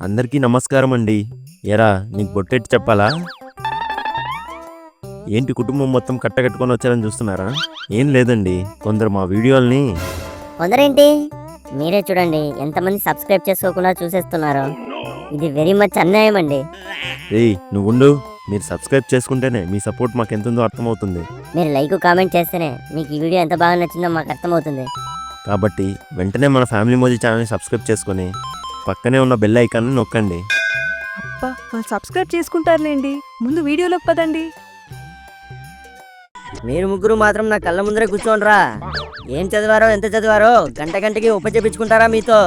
అందరికీ నమస్కారం అండి. ఎరా నీకు బొట్టెట్టి చెప్పాలా? ఏంటి కుటుంబం మొత్తం కట్టకట్టుకొని వచ్చారని చూస్తున్నారా? ఏం లేదండి, కొందరు మా వీడియోల్ని కొందరేంటి మీరే చూడండి ఎంతమంది సబ్స్క్రైబ్ చేసుకోకుండా చూసేస్తున్నారు. ఇది వెరీ మచ్ అన్యాయం అండి. నువ్వుండు, మీరు సబ్స్క్రైబ్ చేసుకుంటేనే మీ సపోర్ట్ మాకు ఎంతుందో అర్థమవుతుంది. మీరు లైక్ కామెంట్ చేస్తేనే మీకు ఈ వీడియో ఎంత బాగా నచ్చిందో మాకు అర్థమవుతుంది. కాబట్టి వెంటనే మన ఫ్యామిలీ మోజీ ఛానల్ని సబ్స్క్రైబ్ చేసుకొని పక్కనే ఉన్న బెల్ ఐకాన్ని నొక్కండి. అబ్బా, వాళ్ళు సబ్స్క్రైబ్ చేసుకుంటారులేండి. ముందు వీడియోలోకి పదండి. మీరు ముగ్గురు మాత్రం నా కళ్ళ ముందరే కూర్చోండిరా. ఏం చదివారో ఎంత చదివారో గంట గంటకి ఉపచెప్పించుకుంటారా మీతో?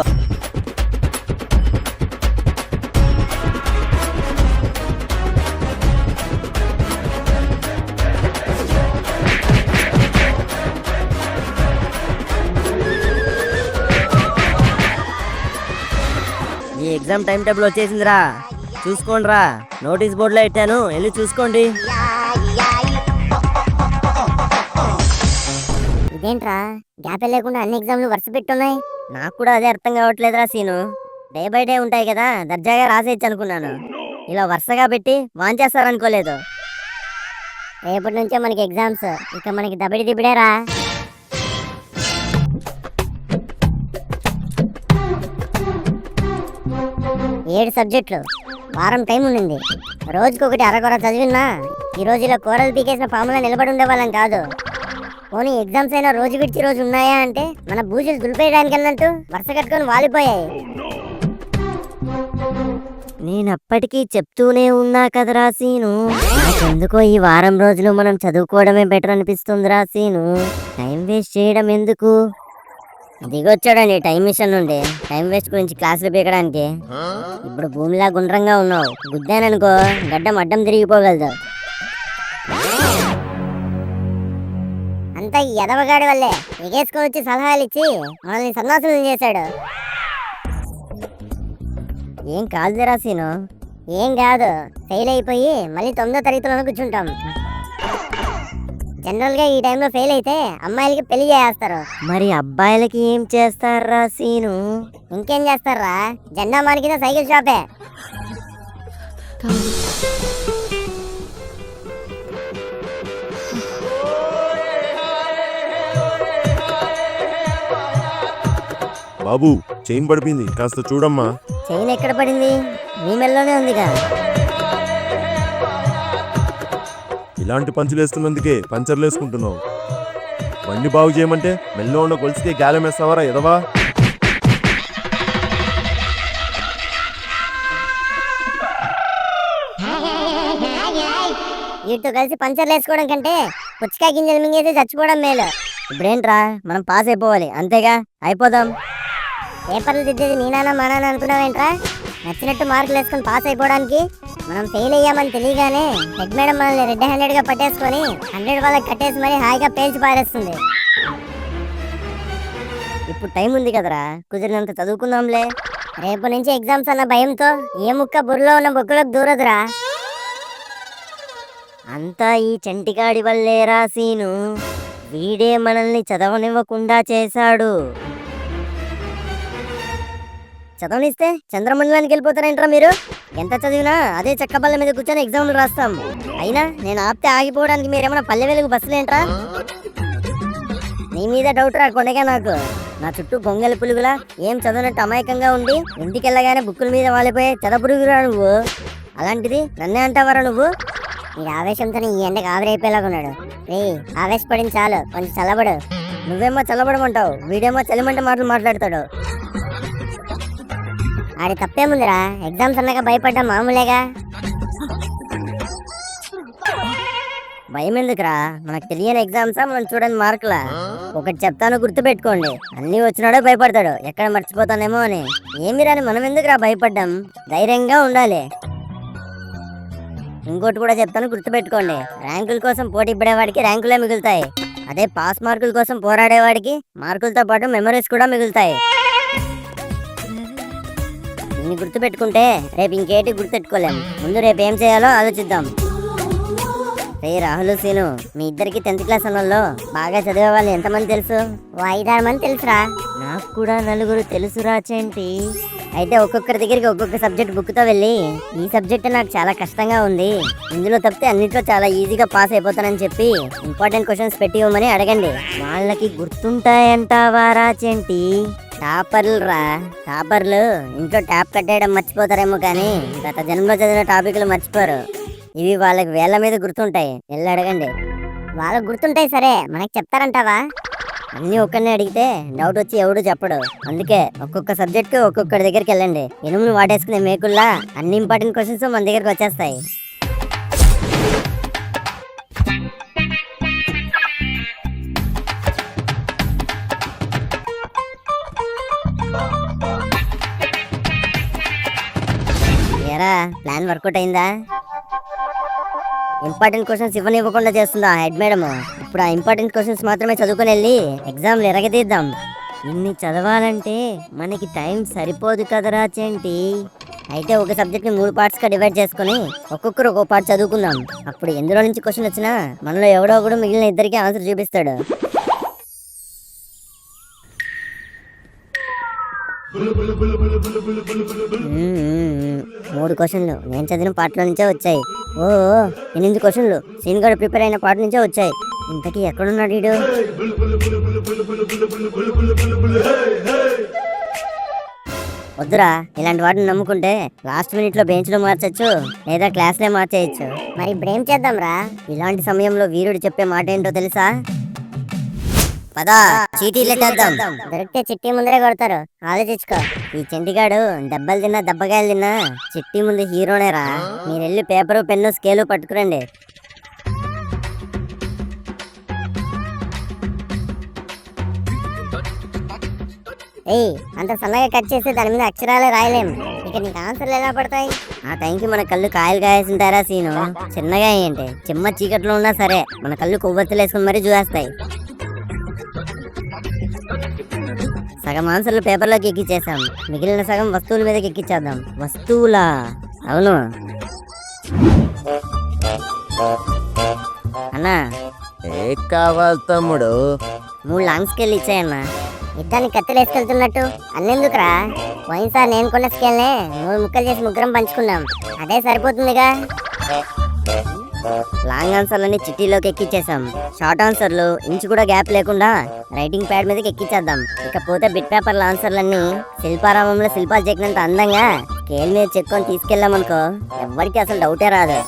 ఈ ఎగ్జామ్ టైం టేబుల్ వచ్చేసిందిరా, చూసుకోండిరా. నోటీస్ బోర్డులో పెట్టాను, వెళ్ళి చూసుకోండి. ఇదేంట్రా గ్యాప్ లేకుండా అన్ని ఎగ్జామ్లు వరుస పెట్టున్నాయి? నాకు కూడా అదే అర్థం కావట్లేదురా సీను. డే బై డే ఉంటాయి కదా, దర్జాగా రాసేయచ్చు అనుకున్నాను. ఇలా వరుసగా పెట్టి వాంచేస్తారనుకోలేదు. రేపటి నుంచే మనకి ఎగ్జామ్స్, ఇక మనకి దబిడి దిబిడేరా. 7 సబ్జెక్టులు, వారం టైం ఉండింది. రోజుకొకటి అరకొర చదివినా ఈరోజు ఇలా కూరలు పీకేసిన పాములా నిలబడి ఉండేవాళ్ళం కాదు. పోనీ ఎగ్జామ్స్ అయినా రోజు విడిచి రోజు ఉన్నాయా అంటే మన బూజులు దులిపేయడానికి అన్నట్టు వరుస కట్టుకొని వాలిపోయాయి. నేనప్పటికీ చెప్తూనే ఉన్నా కదరా సీను, నాకెందుకో ఈ వారం రోజులు మనం చదువుకోవడమే బెటర్ అనిపిస్తుందిరా సీను. టైం వేస్ట్ చేయడం ఎందుకు? దిగొచ్చాడండి టైం మిషన్ నుండి, టైం వేస్ట్ గురించి క్లాసులు పీకడానికి. ఇప్పుడు భూమిలా గుండ్రంగా ఉన్నావు, గుద్దాననుకో గడ్డం అడ్డం తిరిగిపోగలదు. అంతా ఈ ఎదవగాడి వల్లే ఎగేసుకొని వచ్చి సలహాలు ఇచ్చి మనల్ని సన్నాసులు చేశాడు. ఏం కాదురా సీను, ఏం కాదు. ఫెయిల్ అయిపోయి మళ్ళీ 9వ తరగతిలోనే కూర్చుంటాం. జనరల్ గా ఈ టైంలో ఫెయిల్ అయితే అమ్మాయిలకి పెళ్లి చేస్తారు. మరి అబ్బాయిలకి ఏం చేస్తారా సీను? ఇంకేం చేస్తారా, జెండా మానికిన సైకిల్ షాపే. బాబు, చైన్ పడిపోయింది, కాస్త చూడమ్మా. చైన్ ఎక్కడ పడింది? నీ మెల్లోనే ఉందిగా. ఇలాంటి పంచులు వేస్తున్నందుకే పంచర్లు వేసుకుంటున్నావు. బండి బాగు చేయమంటే మెల్లో ఉన్న గొలుసుకే గాలం వేస్తావరా ఎదవా? వీటితో కలిసి పంచర్లు వేసుకోవడం కంటే పుచ్చకాయ గింజలు మింగేసి చచ్చిపోవడం మేలు. ఇప్పుడేంట్రా, మనం పాస్ అయిపోవాలి అంతేగా, అయిపోదాం. పేపర్లు దిద్దేది మీ నాన్న మా నాన్న అనుకున్నావేంట్రా? నచ్చినట్టు మార్కులు వేసుకొని పాస్ అయిపోవడానికి. మనం ఫెయిల్ అయ్యామని తెలియగానే హెడ్ మేడం మనల్ని రెడ్ హ్యాండెడ్ గా పట్టేసుకొని 100 వాళ్ళకి కట్టేసి మరి హాయిగా పేల్చి పారేస్తుంది. ఇప్పుడు టైం ఉంది కదరా, కుదిరినంత చదువుకుందాంలే. రేపు నుంచి ఎగ్జామ్స్ అన్న భయంతో ఏ ముక్క బుర్రలో ఉన్న బొక్కులకు దూరదురా. అంతా ఈ చంటిగాడి వల్లేరా సీను. వీడే మనల్ని చదవనివ్వకుండా చేశాడు. చదవనిస్తే చంద్రమండలానికి వెళ్ళిపోతారేంట్రా మీరు? ఎంత చదివినా అదే చెక్కబల్ల మీద కూర్చొని ఎగ్జామ్లు రాస్తాం. అయినా నేను ఆపితే ఆగిపోవడానికి మీరేమన్నా పల్లె వెలుగు బస్సులేంట్రా? నీ మీద డౌట్ రా కొండగా నాకు. నా చుట్టూ గొంగలి పులుగులా ఏం చదవనట్టు అమాయకంగా ఉండి ఇంటికి వెళ్ళగానే బుక్కుల మీద వాలిపోయే చదపురుగురా నువ్వు. అలాంటిది నన్నే అంటావరా నువ్వు? ఈ ఆవేశంతో ఈ ఎండకు ఆవిరైపోయేలాగా ఉన్నాడు. రే, ఆవేశపడింది చాలు, కొంచెం చల్లబడు. నువ్వేమో చల్లబడమంటావు, వీడేమో చలిమంట మాటలు మాట్లాడతాడు. ఆడి తప్పేముందిరా, ఎగ్జామ్స్ అన్నాక భయపడ్డా మామూలేగా. భయం ఎందుకురా, మనకు తెలియని ఎగ్జామ్సా మనం చూడని మార్కులా? ఒకటి చెప్తాను గుర్తుపెట్టుకోండి, అన్నీ వచ్చినాడో భయపడతాడు, ఎక్కడ మర్చిపోతానేమో అని. ఏమి రాని మనం ఎందుకురా భయపడ్డాం, ధైర్యంగా ఉండాలి. ఇంకోటి కూడా చెప్తాను గుర్తుపెట్టుకోండి, ర్యాంకుల కోసం పోటీ పడేవాడికి ర్యాంకులే మిగులుతాయి. అదే పాస్ మార్కుల కోసం పోరాడేవాడికి మార్కులతో పాటు మెమరీస్ కూడా మిగులుతాయి. ఇన్ని గుర్తుపెట్టుకుంటే రేపు ఇంకేటి గుర్తుపెట్టుకోలేం. ముందు రేపు ఏం చేయాలో ఆలోచిద్దాం. రే రాహుల్, సీను, మీ ఇద్దరికి 10th క్లాస్ అన్నల్లో బాగా చదివే వాళ్ళు ఎంతమంది తెలుసు? 5-6 మంది తెలుసురా. నాకు కూడా 4 తెలుసురా చెంటి. అయితే ఒక్కొక్కరి దగ్గరికి ఒక్కొక్క సబ్జెక్ట్ బుక్తో వెళ్ళి ఈ సబ్జెక్ట్ నాకు చాలా కష్టంగా ఉంది, ఇందులో తప్పితే అన్నింటిలో చాలా ఈజీగా పాస్ అయిపోతానని చెప్పి ఇంపార్టెంట్ క్వశ్చన్స్ పెట్టి ఇవ్వమని అడగండి. వాళ్ళకి గుర్తుంటాయంటావారా చెంటి? టాపర్లు ఇంట్లో ట్యాప్ కట్టేయడం మర్చిపోతారేమో కానీ గత జన్మలో చదివిన టాపిక్లు మర్చిపోరు. ఇవి వాళ్ళకి వేళ్ళ మీద గుర్తుంటాయి, వెళ్ళి అడగండి. వాళ్ళకి గుర్తుంటాయి సరే, మనకి చెప్తారంటావా? అన్నీ ఒక్కరిని అడిగితే డౌట్ వచ్చి ఎవడు చెప్పడు. అందుకే ఒక్కొక్క సబ్జెక్ట్కి ఒక్కొక్కరి దగ్గరికి వెళ్ళండి. ఎనుములు వాటేసుకునే మేకుల్లా అన్ని ఇంపార్టెంట్ క్వశ్చన్స్ మన దగ్గరికి వచ్చేస్తాయి. ఏరా ప్లాన్ వర్కౌట్ అయిందా? ఇంపార్టెంట్ క్వశ్చన్స్ ఇవ్వనివ్వకుండా చేస్తుందా హెడ్ మేడం? ఇప్పుడు ఆ ఇంపార్టెంట్ క్వశ్చన్స్ మాత్రమే చదువుకొని వెళ్ళి ఎగ్జామ్లు ఎరగదీద్దాం. ఇన్ని చదవాలంటే మనకి టైం సరిపోదు కదరా చెంటి. అయితే ఒక సబ్జెక్ట్ని 3 పార్ట్స్గా డివైడ్ చేసుకొని ఒక్కొక్కరు ఒక్కో పార్ట్ చదువుకుందాం. అప్పుడు ఎందులో నుంచి క్వశ్చన్ వచ్చినా మనలో ఎవడో ఒకడు మిగిలిన ఇద్దరికి ఆన్సర్ చూపిస్తాడు. మూడు క్వశ్చన్లు నేను చదివిన పార్ట్లో నుంచే వచ్చాయి. 8 క్వశ్చన్లు సీన్ గడు ప్రిపేర్ అయిన పార్ట్ నుంచే వచ్చాయి. ఇంతకీ ఎక్కడున్నాడు వీడు? వద్దురా, ఇలాంటి వాటిని నమ్ముకుంటే లాస్ట్ మినిట్లో బెంచ్లో మార్చచ్చు లేదా క్లాస్లే మార్చేయచ్చు. మరి ఇప్పుడు ఏం చేద్దాం రా? ఇలాంటి సమయంలో వీరుడు చెప్పే మాట ఏంటో తెలుసా? పదా చీటీలు ఎట్టేద్దాం. దొరికితే చిట్టి ముందరే కొడతారు, ఆలోచించుకో. ఈ చెంటిగాడు దెబ్బలు తిన్నా దెబ్బకాయలు తిన్నా చిట్టి ముందు హీరోనేరా. మీరు వెళ్ళి పేపరు పెన్ను స్కేలు పట్టుకురండి. ఏయ్, అంత సన్నగా కట్ చేస్తే దాని మీద అక్షరాలే రాయలేము. ఇక నీకు ఆన్సర్లు ఎలా పడతాయి? ఆ టైంకి మన కళ్ళు కాయలు కాయాల్సింటారా సీను? చిన్నగా ఏంటి, చిమ్మ చీకట్లో ఉన్నా సరే మన కళ్ళు కొవ్వొత్తులు వేసుకుని మరీ చూసేస్తాయి. సగం ఆన్సర్లు పేపర్లోకి ఎక్కిచ్చేసాం, మిగిలిన సగం వస్తువుల మీదకి ఎక్కిచ్చేద్దాం. వస్తువులా? అవును అన్నా. ఏ కావాలి తమ్ముడు? 3 లాంగ్ స్కేల్ ఇచ్చాయన్నా. ఇద్దాన్ని కత్తిలు వేసుకెళ్తున్నట్టు అన్నెందుకురా? పోయినసారి నేను కొన్న స్కేల్నే 3 ముక్కలు చేసి ముగ్గురం పంచుకున్నాం, అదే సరిపోతుందిగా. లాంగ్ ఆన్సర్లని చిట్టీలోకి ఎక్కిచ్చేసాం. షార్ట్ ఆన్సర్లు ఇంచు కూడా గ్యాప్ లేకుండా రైటింగ్ ప్యాడ్ మీదకి ఎక్కిచ్చేద్దాం. ఇకపోతే బిట్ పేపర్ల ఆన్సర్లన్నీ శిల్పారామంలో శిల్పాలు చెక్కినంత అందంగా స్కేల్ మీద చెక్కొని తీసుకెళ్ళామనుకో ఎవ్వరికి అసలు డౌటే రాదు.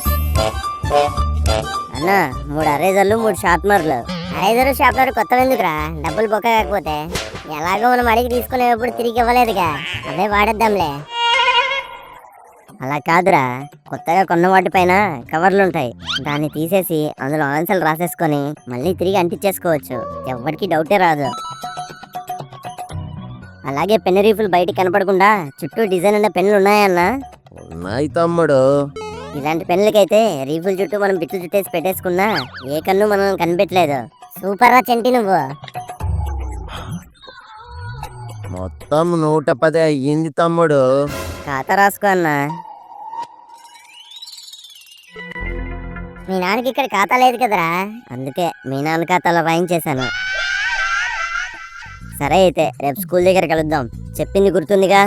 అన్నా, 3 అరేజర్లు 3 షార్ప్నర్లు. అరేజరు షార్ప్నర్ కొత్త ఎందుకురా? డబ్బులు బొక్క కాకపోతే ఎలాగో మనం అడిగి తీసుకునేటప్పుడు తిరిగి ఇవ్వలేదుగా, అవే వాడేద్దాంలే. అలా కాదురా, కొత్తగా కొన్న వాటిపైన కవర్లుంటాయి, దాన్ని తీసేసి అందులో ఆన్సర్లు రాసేసుకొని మళ్ళీ తిరిగి అంటించేసుకోవచ్చు, ఎవ్వరికి డౌటే రాదు. అలాగే పెన్ రీఫులు బయటికి కనపడకుండా చుట్టూ డిజైన్ ఉన్న పెన్నులు ఉన్నాయన్నా? ఉన్నాయి తమ్ముడు. ఇలాంటి పెన్నులకైతే రీఫుల్ చుట్టూ మనం బిట్లు చుట్టేసి పెట్టేసుకున్నా ఏ కన్ను మనం కనిపెట్టలేదు. సూపర్ రా చెంటి నువ్వు. మొత్తం 110 అయ్యింది తమ్ముడు. ఖాతా రాసుకో అన్నా. మీ నాన్నకి ఇక్కడ ఖాతా లేదు కదరా, అందుకే మీ నాన్న ఖాతాలో రాయించేశాను. సరే అయితే రేపు స్కూల్ దగ్గర కలుద్దాం. చెప్పింది గుర్తుందిగా?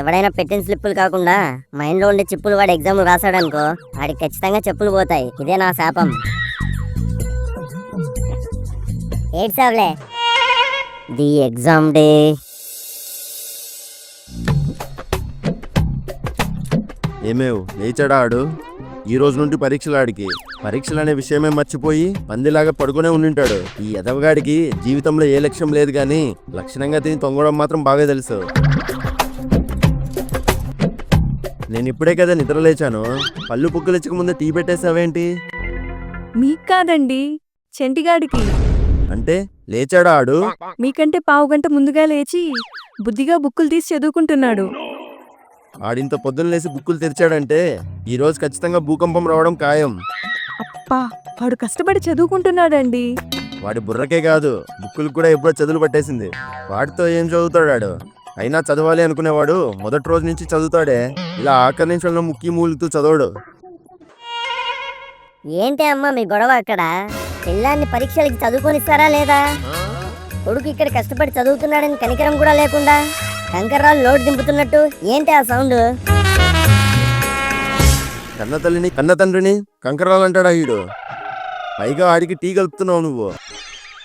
ఎవడైనా పెట్టిన స్లిప్పులు కాకుండా మైండ్లో ఉండే చిప్పులు వాడు ఎగ్జామ్ రాశాడనుకో వాడికి ఖచ్చితంగా చెప్పులు పోతాయి. ఇదే నా శాపం. ఏడ్సావులే. The exam day. ఏమేవ్ లేచాడా ఆడు? ఈ రోజు నుండి పరీక్షలు ఆడికి. పరీక్షలు అనే విషయమే మర్చిపోయి పందిలాగా పడుకునే ఉండింటాడు. ఈ ఎదవగాడికి జీవితంలో ఏ లక్ష్యం లేదు కానీ లక్షణంగా తిని తొంగడం మాత్రం బాగా తెలుసు. నేను ఇప్పుడే కదా నిద్ర లేచాను, పళ్ళు పుక్కులెచ్చక ముందే టీ పెట్టేసావేంటి? మీకు కాదండి, చెంటిగాడికి. అంటే లేచాడా ఆడు? మీకంటే 1/2 గంట ముందుగా లేచి బుద్ధిగా బుక్కులు తీసి చదువుకుంటున్నాడు. ఆడింత పొద్దున్న లేసి బుక్కులు తెరిచాడంటే ఈ రోజు ఖచ్చితంగా భూకంపం రావడం ఖాయం. అప్పా, వాడు కష్టపడి చదువుకుంటున్నాడండి. వాడి బుర్రకే కాదు బుక్కులు కూడా ఎప్పుడో చదువులు పట్టేసింది. వాటితో ఏం చదువుతాడాడు? అయినా చదవాలి అనుకునేవాడు మొదటి రోజు నుంచి చదువుతాడే, ఇలా ఆఖరి నిమిషంలో ముక్కి మూలుతూ చదవడు. ఏంటి అమ్మా మీ గొడవ అక్కడ? పిల్లాన్ని పరీక్షలకి చదువుకొనిస్తారా లేదా? కొడుకు ఇక్కడ కష్టపడి చదువుతున్నాడని కనికరం కూడా లేకుండా కంకర్రాలు లోడ్ దింపుతున్నట్టు ఏంటి ఆ సౌండ్? కన్న తల్లిని కన్న తండ్రిని కంకరాలంటాడా వీడు? పైగా ఆడికి టీ కలుపుతున్నావు నువ్వు.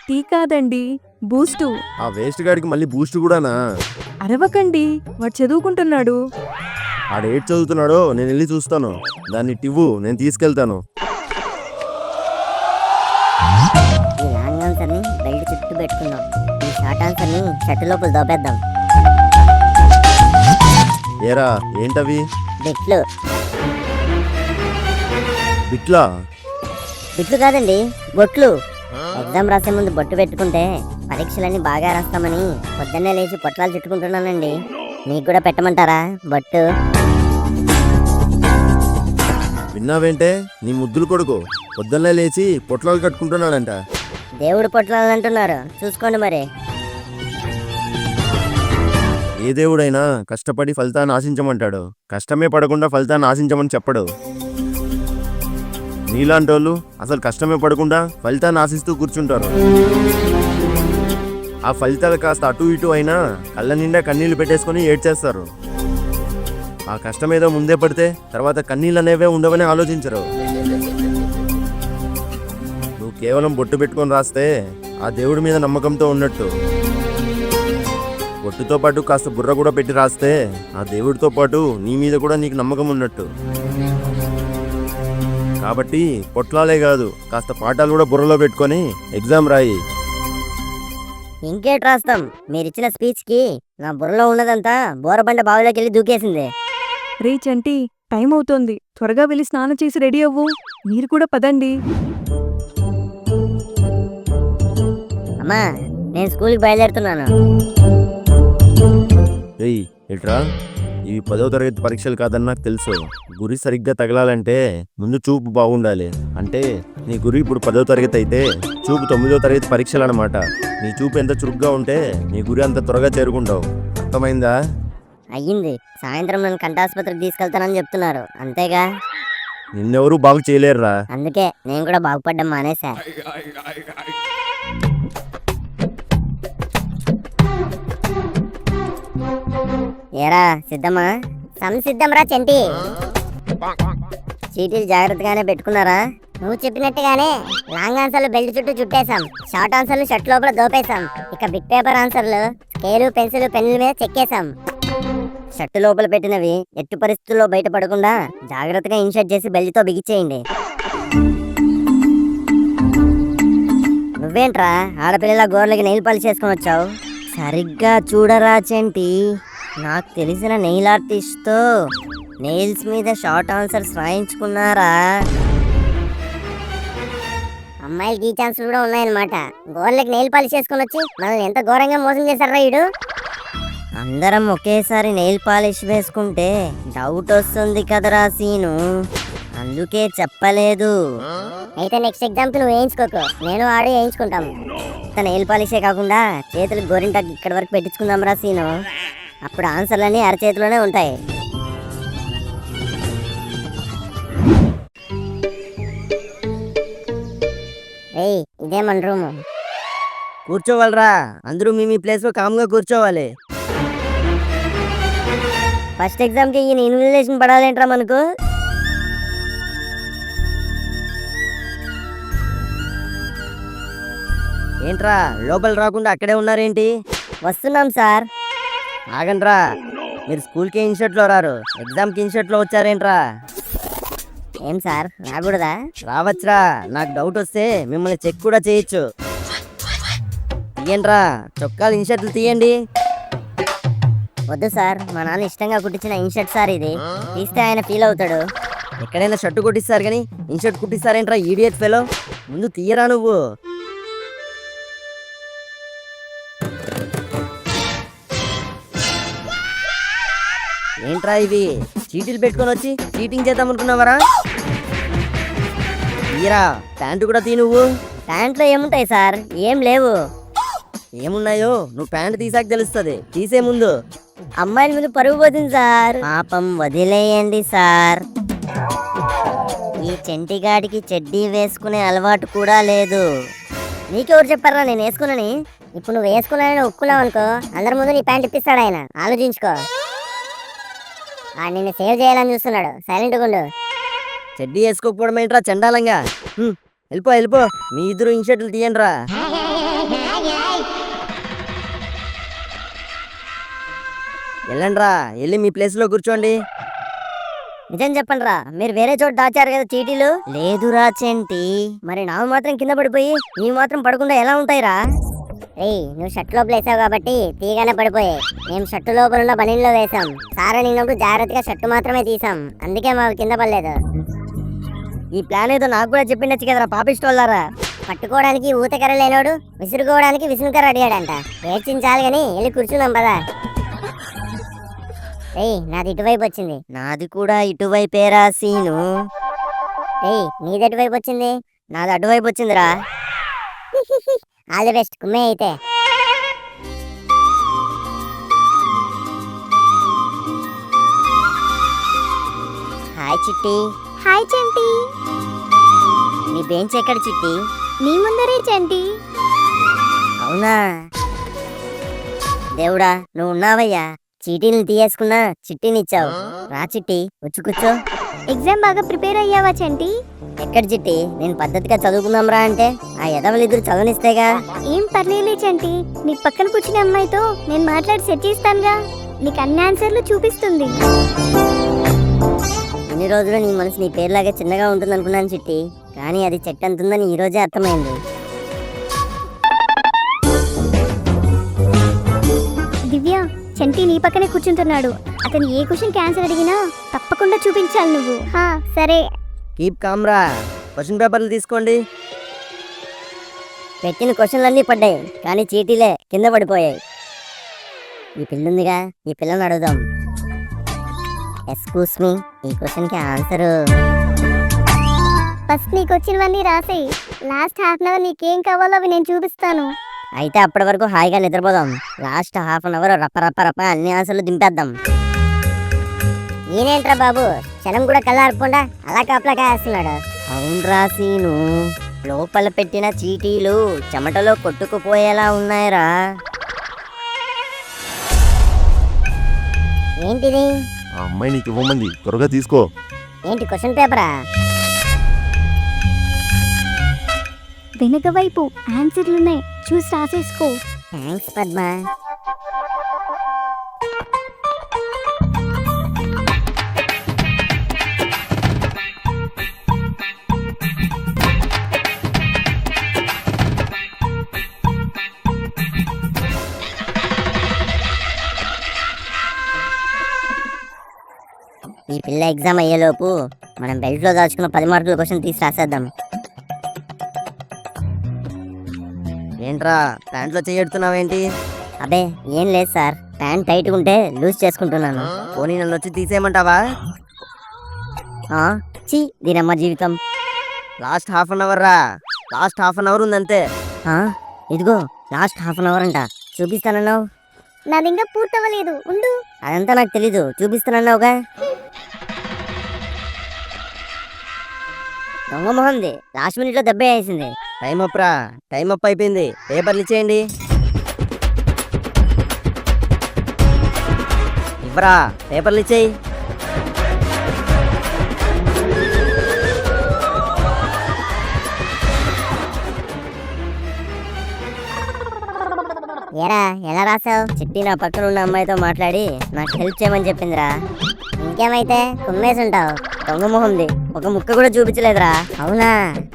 టీ కాదండి, బూస్టు. ఆ వేస్ట్ గాడికి మళ్ళీ బూస్ట్ కూడానా? అరవకండి, వాడు చదువుకుంటున్నాడు. ఆడేటి చదువుతున్నాడో నేను వెళ్ళి చూస్తాను. దాన్ని టివ్వు, నేను తీసుకెళ్తాను. ఈ లాంగ్ ఆన్సర్ ని బెల్ట్ చుట్టూ పెట్టుకుందాం. ఈ షార్ట్ ఆన్సర్ ని షర్ట్ లోపల దోపేద్దాం. ఏరా ఏంటవి? బిట్లు. బిట్లా? బిట్లు కాదండి, బొట్లు. ఎగ్జామ్ రాసే ముందు బొట్టు పెట్టుకుంటే పరీక్షలన్నీ బాగా రాస్తామని పొద్దున్నే లేచి పొట్లాలు చుట్టుకుంటున్నానండి. మీకు కూడా పెట్టమంటారా బొట్టు? విన్నావేంటే? నీ ముద్దులు కొడుకు పొద్దున్నే లేచి పొట్లాలు కట్టుకుంటున్నాడంట. దేవుడు పొట్లాలు అంటున్నారు, చూసుకోండి మరి. ఏ దేవుడైనా కష్టపడి ఫలితాన్ని ఆశించమంటాడు, కష్టమే పడకుండా ఫలితాన్ని ఆశించమని చెప్పడు. నీలాంటి వాళ్ళు అసలు కష్టమే పడకుండా ఫలితాన్ని ఆశిస్తూ కూర్చుంటారు. ఆ ఫలితాలు కాస్త అటు ఇటు అయినా కళ్ళ నిండా కన్నీళ్లు పెట్టేసుకొని ఏడ్చేస్తారు. ఆ కష్టం ఏదో ముందే పడితే తర్వాత కన్నీళ్ళు అనేవే ఉండవని ఆలోచించరు. నువ్వు కేవలం బొట్టు పెట్టుకొని రాస్తే ఆ దేవుడి మీద నమ్మకంతో ఉన్నట్టు. బొట్టుతో పాటు కాస్త బుర్ర కూడా పెట్టి రాస్తే ఆ దేవుడితో పాటు నీ మీద కూడా నీకు నమ్మకం ఉన్నట్టు. కాబట్టి పొట్లాలే కాదు, కాస్త పాఠాలు కూడా బుర్రలో పెట్టుకొని ఎగ్జామ్ రాయి. ఇంకేట్ రాస్తాం? మీరిచ్చిన స్పీచ్ కి నా బుర్రలో ఉన్నదంతా బోరబండ బావిలోకి వెళ్ళి దూకేసింది. రే చంటి, టైం అవుతోంది, త్వరగా వెళ్ళి స్నానం చేసి రెడీ అవ్వు. మీరు కూడా పదండి. అమ్మా, నేను స్కూల్కి బయలుదేరుతున్నాను. ఏయ్ ఎట్రా, ఇవి 10వ తరగతి పరీక్షలు కాదని నాకు తెలుసు. గురి సరిగ్గా తగలాలంటే ముందు చూపు బాగుండాలి. అంటే నీ గురి ఇప్పుడు 10వ తరగతి అయితే చూపు 9వ తరగతి పరీక్షలు అనమాట. నీ చూపు ఎంత చురుగ్గా ఉంటే నీ గురి అంత త్వరగా చేరుకుంటావు. అర్థమైందా? అయ్యింది. సాయంత్రం నన్ను కంటాసుపత్రికి తీసుకెళ్తానని చెప్తున్నారు, అంతేగా? నిన్నెవరూ బాగు చేయలేరురా. అందుకే నేను కూడా బాగుపడ్డం మానేశా. ఏరా సిద్ధమా? సంసిద్ధంరా చంటి. చీటీలు జాగ్రత్తగానే పెట్టుకున్నారా? నువ్వు చెప్పినట్టుగానే లాంగ్ ఆన్సర్లు బెల్ట్ చుట్టూ చుట్టేశాం, షార్ట్ ఆన్సర్లు షర్ట్ లోపల దోపేశాం. ఇక బిగ్ పేపర్ ఆన్సర్లు స్కేలు పెన్సిల్ పెన్నుల మీద చెక్కేశాం. షర్టు లోపల పెట్టినవి ఎట్టి పరిస్థితుల్లో బయటపడకుండా జాగ్రత్తగా ఇన్షర్ట్ చేసి బెల్ట్తో బిగిచ్చేయండి. నువ్వేంట్రా ఆడపిల్లల గోర్లకి నెయిల్ పాలిష్ చేసుకొని వచ్చావు? సరిగ్గా చూడరా చంటి, నాకు తెలిసిన నెయిల్ ఆర్టిస్ట్తో నెయిల్స్ మీద షార్ట్ ఆన్సర్స్ రాయించుకున్నారా? అమ్మాయిలకి ఈ ఛాన్సులు కూడా ఉన్నాయన్నమాట. గోర్లకి నెయిల్ పాలిష్ చేసుకొని వచ్చి మనల్ని ఎంత ఘోరంగా మోసం చేశారా ఈడు. అందరం ఒకేసారి నెయిల్ పాలిష్ వేసుకుంటే డౌట్ వస్తుంది కదరా సీను, అందుకే చెప్పలేదు. అయితే నెక్స్ట్ ఎగ్జామ్కి నువ్వు వేయించుకోకు, నేను ఆడి వేయించుకుంటాం. నెయిల్ పాలిషే కాకుండా చేతులకు గోరింటాకు ఇక్కడి వరకు పెట్టించుకుందాం రా సీను. అప్పుడు ఆన్సర్లన్నీ అరచేతిలోనే ఉంటాయి. ఏయ్, ఇదే మన రూము. కూర్చోవాలరా, అందరూ మీ ప్లేస్లో కామ్గా కూర్చోవాలి. ఫస్ట్ ఎగ్జామ్కి ఈయన ఇన్విజిలేషన్ పడాలేంట్రా మనకు? ఏంట్రా లోపల రాకుండా అక్కడే ఉన్నారేంటి? వస్తున్నాం సార్. ఆగండ్రా, మీరు స్కూల్కి ఇన్షర్ట్లో రారు, ఎగ్జామ్కి ఇన్షర్ట్లో వచ్చారేంట్రా? ఏం సార్ రాకూడదా? రావచ్చురా, నాకు డౌట్ వస్తే మిమ్మల్ని చెక్ కూడా చేయొచ్చు. తీయండిరా, చొక్కాలు ఇన్షర్ట్లు తీయండి. వద్దు సార్, మా నాన్న ఇష్టంగా కుట్టించిన ఇన్షర్ట్ సార్ ఇది, తీస్తే ఆయన ఫీల్ అవుతాడు. ఎక్కడైనా షర్టు కుట్టిస్తారు కానీ ఇన్షర్ట్ కుట్టిస్తారేంట్రా ఈడియట్ ఫెలో? ముందు తీయరా నువ్వు. ఏంట్రా ఇవి, చీటీలు పెట్టుకొని వచ్చి చీటింగ్ చేద్దాం అనుకున్నావరా? తీయరా, ప్యాంటు కూడా తీ నువ్వు. ప్యాంట్లో ఏముంటాయి సార్? ఏం లేవు. ఏమున్నాయో నువ్వు ప్యాంటు తీసాక తెలుస్తుంది, తీసే ముందు. అమ్మాయిల మీద పరుగు పోతుంది సార్. పాపం వదిలేయండి సార్. ఈ చెంటిగాడికి చెడ్డీ వేసుకునే అలవాటు కూడా లేదు. నీకెవరు చెప్పారా నేను వేసుకున్నాని? ఇప్పుడు నువ్వు వేసుకున్నానని ఒప్పుకున్నావు అనుకో, అందరి ముందు నీ ప్యాంట్ ఇప్పిస్తాడు ఆయన. ఆలోచించుకో. నిన్ను సేవ్ చేయాలని చూస్తున్నాడు. సైలెంట్గా ఉండు. చెడ్డీ వేసుకోకపోవడం ఏంట్రా చండాలంగా. వెళ్ళిపో వెళ్ళిపో, మీ ఇద్దరు ఇన్షర్ట్లు తీయండి రా. వెళ్ళండి, వెళ్ళి మీ ప్లేస్లో కూర్చోండి. నిజం చెప్పండి రా, మీరు వేరే చోట దాచారు కదా చీటీలు. లేదురా చెంటి. మరి నావి మాత్రం కింద పడిపోయి నీవు మాత్రం పడకుండా ఎలా ఉంటాయిరా? ఏయ్, నువ్వు షర్ట్ లోపల వేసావు కాబట్టి తీగానే పడిపోయాయి. మేము షర్టు లోపల ఉన్న బనీన్లో వేసాం. సారా నిన్నప్పుడు జాగ్రత్తగా షర్టు మాత్రమే తీసాం, అందుకే మాకు కింద పడలేదు. ఈ ప్లాన్ ఏదో నాకు కూడా చెప్పిండొచ్చు కదరా పాపిస్తోళ్ళారా. పట్టుకోవడానికి ఊతకర్ర లేనోడు విసురుకోవడానికి విసురుకర్ర అడిగాడంట. ఏడ్చించాలి గాని వెళ్ళి కూర్చుందాం పదా. ఏయ్, నాది ఇటువైపు వచ్చింది. నాది కూడా ఇటువైపేరా సీను. ఏయ్, నీది ఎటువైపు వచ్చింది? నాది అటువైపు వచ్చిందిరా. ఆల్ ది బెస్ట్, కుమ్మే అయితే. హాయ్ చిట్టి. హాయ్ చంటి. నీ బెంచ్ ఎక్కడ చిట్టి? నీ ముందరే చంటి. అవునా? దేవుడా, నువ్వు ఉన్నావయ్యా. చీటీని తీయేసుకున్నా, చిట్టిని ఇచ్చావు. రా చిట్టి, వచ్చి కూర్చో. ఎగ్జామ్ బాగా ప్రిపేర్ అయ్యావా చంటి? ఎక్కడ చిట్టి, నేను పద్ధతిగా చదువుకుందాం రా అంటే ఆ ఎదవలిద్దరు చదవనిస్తేగా. ఏం పర్లేలే చంటి, నీ పక్కన కూర్చునే అమ్మాయితో నేను మాట్లాడి సెట్ చేస్తానుగా. నీకు అన్ని ఆన్సర్లు చూపిస్తుంది. ఇన్ని రోజులు నీ మనసు నీ పేరులాగే చిన్నగా ఉంటుంది అనుకున్నాను చిట్టి, కానీ అది చెట్టు అంతుందని ఈ రోజే అర్థమైంది. దివ్య, చంటి నీ పక్కనే కూర్చుంటున్నాడు. అతను ఏ క్వశ్చన్ ఆన్సర్ అడిగినా తప్పకుండా చూపించాలి నువ్వు. సరే. కీప్ కామ్రా. క్వశ్చన్ పేపర్లు తీసుకోండి. పెట్టిన క్వశ్చన్లన్నీ పడ్డాయి, కానీ చీటీలే కింద పడిపోయాయి. ఈ పిల్లుందిగా, ఈ పిల్లని అడుగుదాం. ఎక్స్క్యూస్ మీ, ఈ క్వశ్చన్కి ఆన్సరు. ఫస్ట్ నీకు వచ్చినవన్నీ రాసేయి. లాస్ట్ హాఫ్ అన్ అవర్ నీకేం కావాలో అవి నేను చూపిస్తాను. అయితే అప్పటి వరకు హాయిగా నిద్రపోదాం. లాస్ట్ హాఫ్ అన్ అవర్ రప్ప రప్ప రప్ప అన్ని ఆన్సర్లు దింపేద్దాం. నేనేంట్రా బాబు, క్షణం కూడా కళ్ళారకుండా అలా కాపలా కాస్తున్నాడు. అవునరా సీను, లోపల పెట్టిన చీటీలు చెమటలో కొట్టుకుపోయేలా ఉన్నాయిరా. ఏంటిది? ఆ అమ్మాయి నీకు ఇవ్వమంది, త్వరగా తీసుకో. ఏంటి క్వశ్చన్ పేపరా? వెనుక వైపు ఆన్సర్లున్నాయి, చూసి రాసేసుకో. థ్యాంక్స్ పద్మ. ఈ పిల్ల ఎగ్జామ్ అయ్యేలోపు మనం బెల్ట్లో దాచుకున్న 10 మార్కుల క్వశ్చన్ తీసి రాసేద్దాం. ఏంట్రా ప్యాంట్లో చేయెడుతున్నావేంటి? అదే ఏం లేదు సార్, ప్యాంట్ టైట్గా ఉంటే లూజ్ చేసుకుంటున్నాను. పోనీ నన్ను వచ్చి తీసేయమంటావా? చీ, దీనమ్మ జీవితం. లాస్ట్ హాఫ్ అన్ అవర్ రా, లాస్ట్ హాఫ్ అన్ అవర్ ఉందంతే. ఇదిగో లాస్ట్ హాఫ్ అన్ అవర్ అంట, చూపిస్తానన్నావు. నాది ఇంకా పూర్తవ్వలేదు, ఉండు. అదంతా నాకు తెలీదు, చూపిస్తానన్నావుగా. దొంగ మొహంది, లాస్ట్ మినిట్లో దెబ్బ వేసింది. టైం అప్ రా, టైం అప్ అయిపోయింది. పేపర్లు ఇచ్చేయండి. ఇవ్వరా, పేపర్లు ఇచ్చేయి. ఏరా, ఎలా రాసావు? చిట్టి నా పక్కన ఉన్న అమ్మాయితో మాట్లాడి నాకు హెల్ప్ చేయమని చెప్పిందిరా. ఇంకేమైతే కుమ్మేసి ఉంటావు. దొంగ మొహంది, ఒక ముక్క కూడా చూపించలేదురా. అవునా,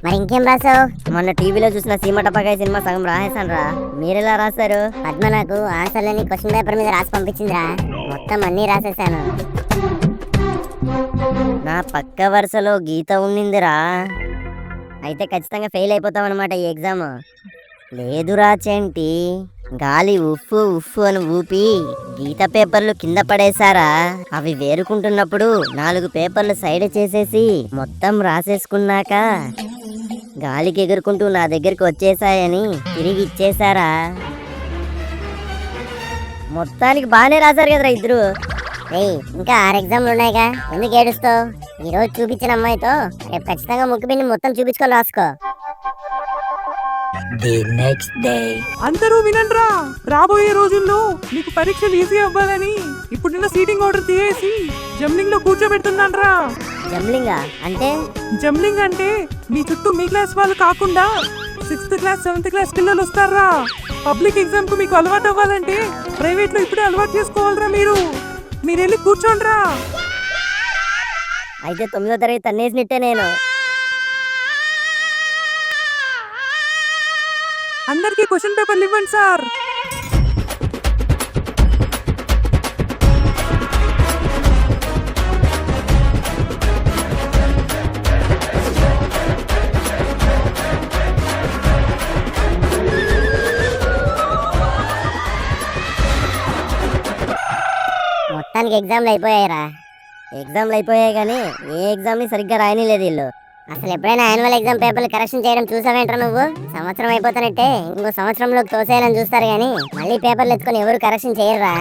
మరి ఇంకేం రాసావు? మొన్న టీవీలో చూసిన సీమ టపాకాయ సినిమా సగం రాసేసాను రా. మీరెలా రాశారు? పద్మ నాకు ఆన్సర్లని క్వశ్చన్ పేపర్ మీద రాసి పంపించిందిరా, మొత్తం అన్నీ రాసేసాను. నా పక్క వరుసలో గీత ఉండిందిరా. అయితే ఖచ్చితంగా ఫెయిల్ అయిపోతాం అనమాట ఈ ఎగ్జామ్. లేదురా చెంటి, గాలి ఉఫ్ఫు ఉఫ్ఫు అని ఊపి గీత పేపర్లు కింద పడేశారా. అవి వేరుకుంటున్నప్పుడు 4 పేపర్లు సైడ్ చేసేసి మొత్తం రాసేసుకున్నాక గాలికి ఎగురుకుంటూ నా దగ్గరికి వచ్చేసాయని తిరిగి ఇచ్చేశారా. మొత్తానికి బాగానే రాశారు కదరా ఇద్దరు. రేయ్, ఇంకా 6 ఎగ్జామ్లు ఉన్నాయిగా, ఎందుకు ఏడుస్తావు? ఈరోజు చూపించిన అమ్మాయితో రేపు ఖచ్చితంగా ముక్కు పిండి మొత్తం చూపించుకొని రాసుకో. The next day. అందరూ వినండ్రా, రాబోయే రోజుల్లో మీకు పరీక్షలు ఈజీ అవ్వాలని ఇప్పుడున్న సీటింగ్ ఆర్డర్ తీసేసి జంబ్లింగ్ లో కూర్చోబెడుతున్నాన్రా. జంబ్లింగా అంటే? జంబ్లింగ్ అంటే మీ చుట్టూ మీ క్లాస్ వాళ్ళు కాకుండా 6th క్లాస్ 7th క్లాస్ పిల్లలు వస్తారా. పబ్లిక్ ఎగ్జామ్ కు మీకు అలవాటు అవ్వాలంటే ప్రైవేట్ లో ఇప్పుడే అలవాటు చేసుకోవాలరా. మీరు వెళ్ళి కూర్చోండ్రా. అయితే 9వ తరగతి తన్నేసినట్టే నేను. అందరికీ క్వశ్చన్ పేపర్లు ఇవ్వండి సార్. మొత్తానికి ఎగ్జామ్లు అయిపోయాయిరా. ఎగ్జామ్లు అయిపోయాయి కానీ ఏ ఎగ్జామ్ని సరిగ్గా రాయని లేదు వీళ్ళు. అసలు ఎప్పుడైనా యాన్యువల్ ఎగ్జామ్ పేపర్లు కరెక్షన్ చేయడం చూసావేంట్రా నువ్వు? సంవత్సరం అయిపోతానంటే ఇంకో సంవత్సరంలోకి తోసేయాలని చూస్తారు కానీ మళ్ళీ పేపర్లు ఎత్తుకొని ఎవరు కరెక్షన్ చేయరురా.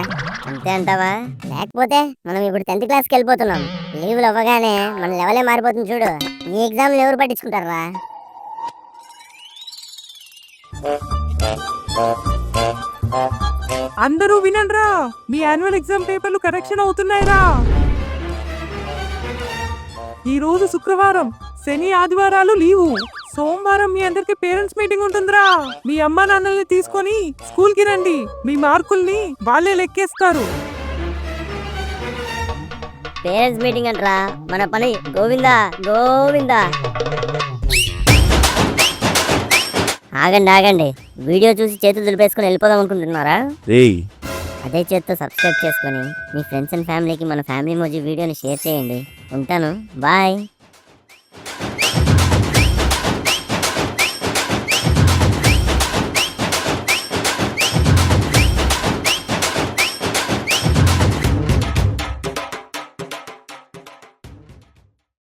అంతే అంటావా? లేకపోతే మనం ఇప్పుడు 10th క్లాస్కి వెళ్ళిపోతున్నాం. లీవ్లు అవ్వగానే మన లెవెలే మారిపోతుంది చూడు. ఈ ఎగ్జామ్లు ఎవరు పట్టించుకుంటారా? అందరూ వినండ్రా, మీ యాన్యువల్ ఎగ్జామ్ పేపర్లు కరెక్షన్ అవుతున్నాయిరా. ఈ రోజు శుక్రవారం, శని ఆదివారాలు లీవు. సోమవారం మీ అందరికి పేరెంట్స్ మీటింగ్ ఉంటుందిరా. మీ అమ్మా నాన్నల్ని తీసుకొని స్కూల్ కి రండి. మీ మార్కుల్ని వాళ్ళే లెక్కేస్తారు. పేరెంట్స్ మీటింగ్ అంటరా, మన పని గోవిందా గోవిందా. ఆగండి, వీడియో చూసి చేతులు దులిపేసుకొని వెళ్ళిపోదాం అనుకుంటున్నారా? రేయ్, అదే చేత్తో సబ్స్క్రైబ్ చేసుకొని మీ ఫ్రెండ్స్ అండ్ ఫ్యామిలీకి మన ఫ్యామిలీ మోజీ వీడియోని షేర్ చేయండి. ఉంటాను, బాయ్.